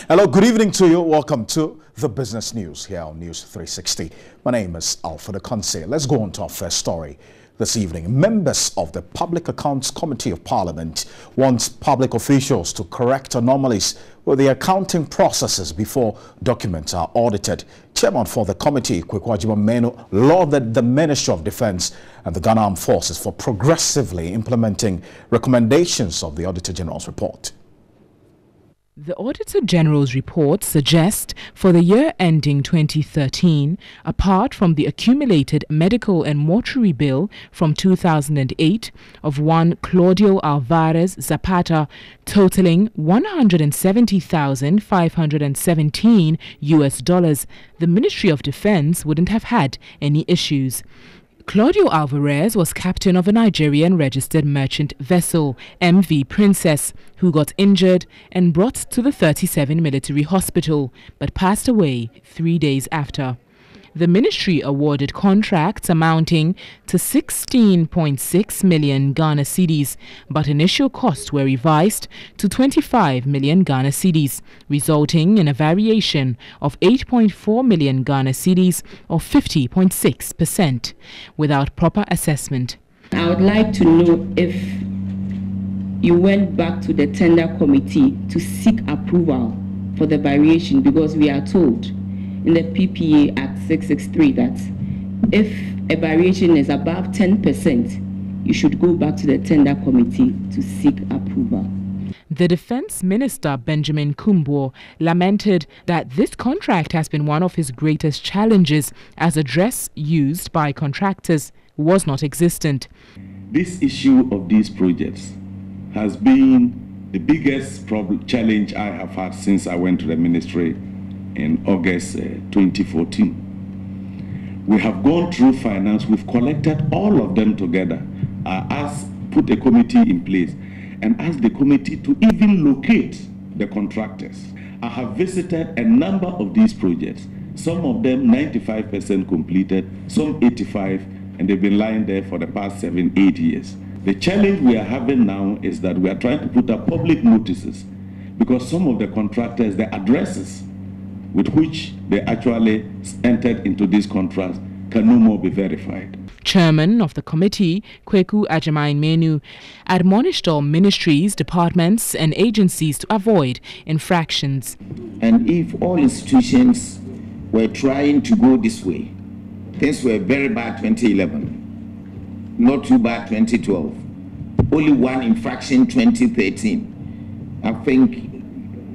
Hello, good evening to you. Welcome to the business news here on News 360. My name is Alfred Akonse. Let's go on to our first story this evening. Members of the Public Accounts Committee of Parliament want public officials to correct anomalies with the accounting processes before documents are audited. Chairman for the committee, Kweku Menu, lauded the Ministry of Defense and the Ghana Armed Forces for progressively implementing recommendations of the Auditor General's report. The Auditor General's report suggests for the year ending 2013, apart from the accumulated medical and mortuary bill from 2008 of one Claudio Alvarez Zapata totaling $170,517, the Ministry of Defense wouldn't have had any issues. Claudio Alvarez was captain of a Nigerian registered merchant vessel, MV Princess, who got injured and brought to the 37 military hospital, but passed away 3 days after. The ministry awarded contracts amounting to 16.6 million Ghana cedis, but initial costs were revised to 25 million Ghana cedis, resulting in a variation of 8.4 million Ghana cedis or 50.6%, without proper assessment. I would like to know if you went back to the tender committee to seek approval for the variation, because we are told in the PPA Act 663 that if a variation is above 10%, you should go back to the tender committee to seek approval. The Defense Minister, Benjamin Kumbo, lamented that this contract has been one of his greatest challenges, as the dress used by contractors was not existent. This issue of these projects has been the biggest challenge I have had since I went to the ministry in August 2014. We have gone through finance, we've collected all of them together, put a committee in place, and asked the committee to even locate the contractors. I have visited a number of these projects, some of them 95% completed, some 85%, and they've been lying there for the past 7-8 years. The challenge we are having now is that we are trying to put up public notices, because some of the contractors, their addresses with which they actually entered into this contract can no more be verified. Chairman of the committee, Kweku Menu, admonished all ministries, departments and agencies to avoid infractions. And if all institutions were trying to go this way, things were very bad 2011, not too bad 2012, only one infraction 2013. I think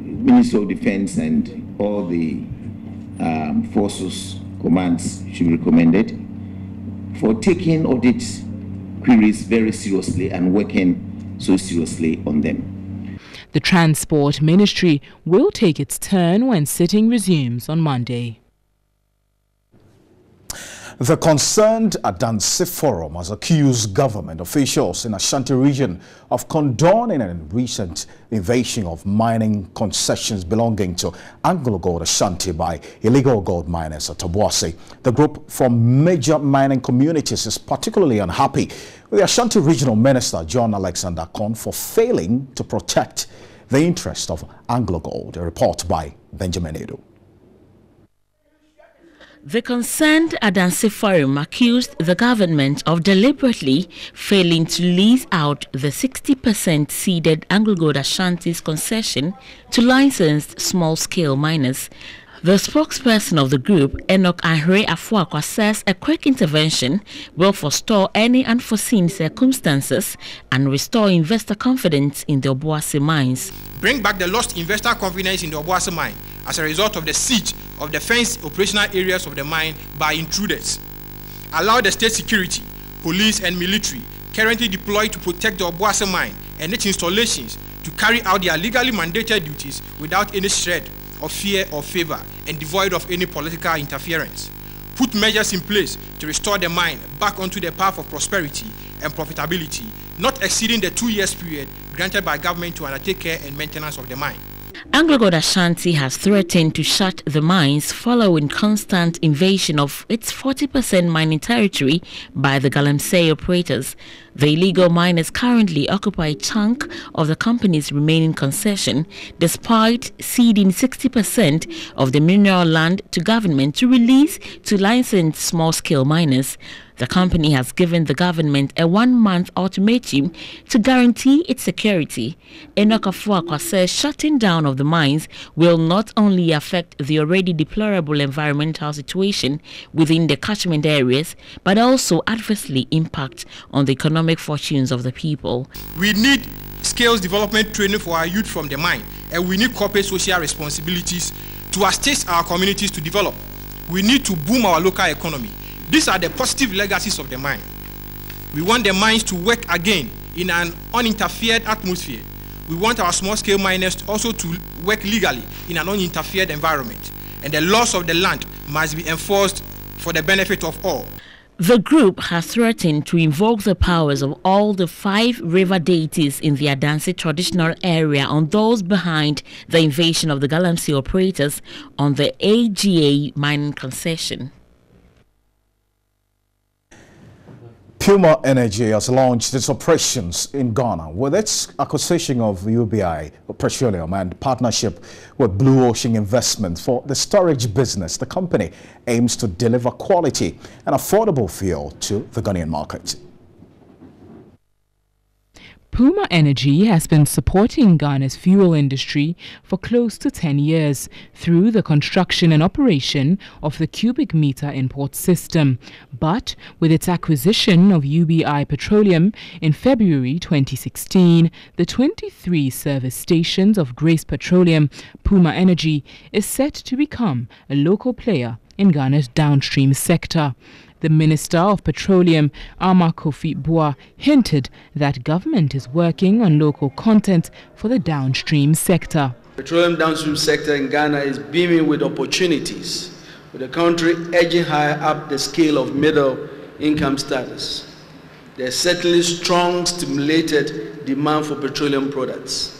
Ministry of Defense and all the forces commands should be recommended for taking audit queries very seriously and working so seriously on them. The Transport Ministry will take its turn when sitting resumes on Monday. The concerned Adansi Forum has accused government officials in Ashanti region of condoning a recent invasion of mining concessions belonging to Anglo Gold Ashanti by illegal gold miners at Obuasi. The group from major mining communities is particularly unhappy with the Ashanti Regional Minister John Alexander Kon for failing to protect the interest of Anglo Gold. A report by Benjamin Edo. The concerned Adansi Forum accused the government of deliberately failing to lease out the 60% ceded Anglo Gold Ashanti's concession to licensed small-scale miners. The spokesperson of the group, Enoch Ahre Afuakwa, says a quick intervention will forestall any unforeseen circumstances and restore investor confidence in the Obuasi mines. Bring back the lost investor confidence in the Obuasi mine as a result of the siege of the fenced operational areas of the mine by intruders. Allow the state security, police and military currently deployed to protect the Obuasi mine and its installations to carry out their legally mandated duties without any shred of fear or favor and devoid of any political interference. Put measures in place to restore the mine back onto the path of prosperity and profitability, not exceeding the 2 years period granted by government to undertake care and maintenance of the mine. Anglo Gold Ashanti has threatened to shut the mines following constant invasion of its 40% mining territory by the Galamsey operators. The illegal miners currently occupy a chunk of the company's remaining concession, despite ceding 60% of the mineral land to government to release to licensed small-scale miners. The company has given the government a 1-month ultimatum to guarantee its security. Enoch Afuakwa says shutting down of the mines will not only affect the already deplorable environmental situation within the catchment areas, but also adversely impact on the economic fortunes of the people. We need skills development training for our youth from the mine, and we need corporate social responsibilities to assist our communities to develop. We need to boom our local economy. These are the positive legacies of the mine. We want the mines to work again in an uninterfered atmosphere. We want our small-scale miners also to work legally in an uninterfered environment. And the laws of the land must be enforced for the benefit of all. The group has threatened to invoke the powers of all the 5 river deities in the Adansi traditional area on those behind the invasion of the Galamsey operators on the AGA mining concession. Puma Energy has launched its operations in Ghana with its acquisition of UBI Petroleum and partnership with Blue Ocean Investments for the storage business. The company aims to deliver quality and affordable fuel to the Ghanaian market. Puma Energy has been supporting Ghana's fuel industry for close to 10 years through the construction and operation of the cubic meter import system. But with its acquisition of UBI Petroleum in February 2016, the 23 service stations of Grace Petroleum, Puma Energy, is set to become a local player in Ghana's downstream sector. The Minister of Petroleum, Ama Kofi Boa, hinted that government is working on local content for the downstream sector. Petroleum downstream sector in Ghana is beaming with opportunities, with the country edging higher up the scale of middle income status. There's certainly strong stimulated demand for petroleum products.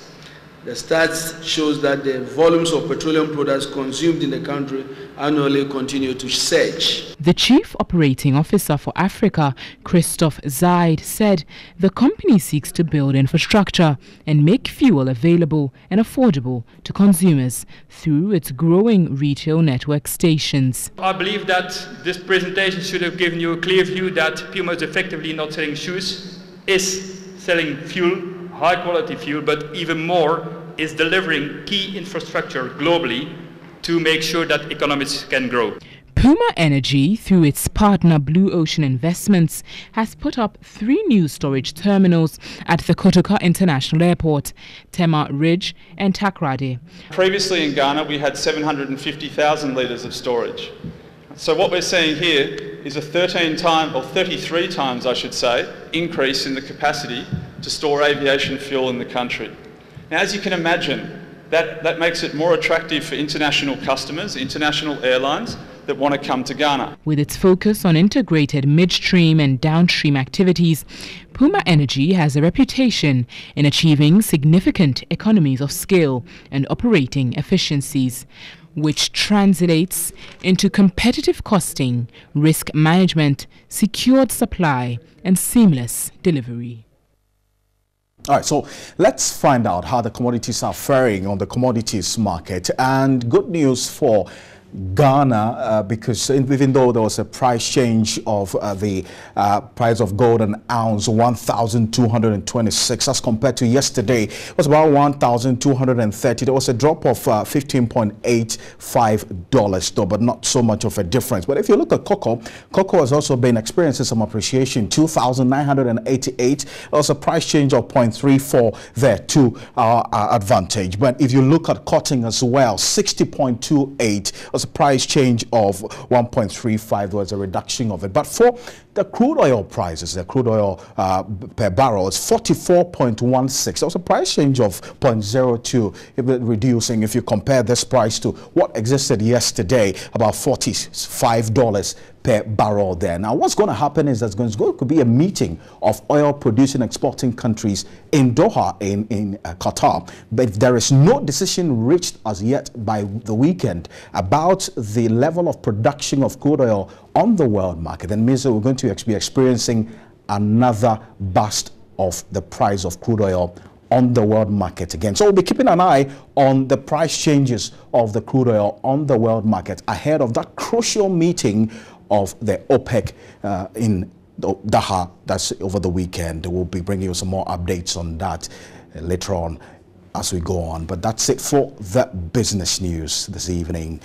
The stats shows that the volumes of petroleum products consumed in the country annually continue to surge. The Chief Operating Officer for Africa, Christophe Zaid, said the company seeks to build infrastructure and make fuel available and affordable to consumers through its growing retail network stations. I believe that this presentation should have given you a clear view that Puma is effectively not selling shoes, is selling fuel, high quality fuel, but even more is delivering key infrastructure globally to make sure that economies can grow. Puma Energy, through its partner Blue Ocean Investments, has put up 3 new storage terminals at the Kotoka International Airport, Tema Ridge and Takrady. Previously in Ghana, we had 750,000 litres of storage. So what we're seeing here is a 33 times, I should say, increase in the capacity to store aviation fuel in the country. Now, as you can imagine, that makes it more attractive for international customers, international airlines that want to come to Ghana. With its focus on integrated midstream and downstream activities, Puma Energy has a reputation in achieving significant economies of scale and operating efficiencies, which translates into competitive costing, risk management, secured supply, and seamless delivery. All right, so let's find out how the commodities are faring on the commodities market. And good news for Ghana, because even though there was a price change of the price of gold an ounce, 1,226 as compared to yesterday, it was about 1,230. There was a drop of $15.85 though, but not so much of a difference. But if you look at cocoa has also been experiencing some appreciation, 2,988. There was a price change of 0.34 there to our advantage. But if you look at cotton as well, 60.28. A price change of 1.35. There was a reduction of it. But for the crude oil prices, the crude oil per barrel is 44.16. There was a price change of 0.02, reducing if you compare this price to what existed yesterday, about $45 per barrel there. Now, what's going to happen is there's going to be a meeting of oil producing exporting countries in Doha in Qatar, but there is no decision reached as yet by the weekend about the level of production of crude oil on the world market. And means that we're going to be experiencing another burst of the price of crude oil on the world market again. So we'll be keeping an eye on the price changes of the crude oil on the world market ahead of that crucial meeting of the OPEC in Doha. That's over the weekend. We'll be bringing you some more updates on that later on as we go on. But that's it for the business news this evening.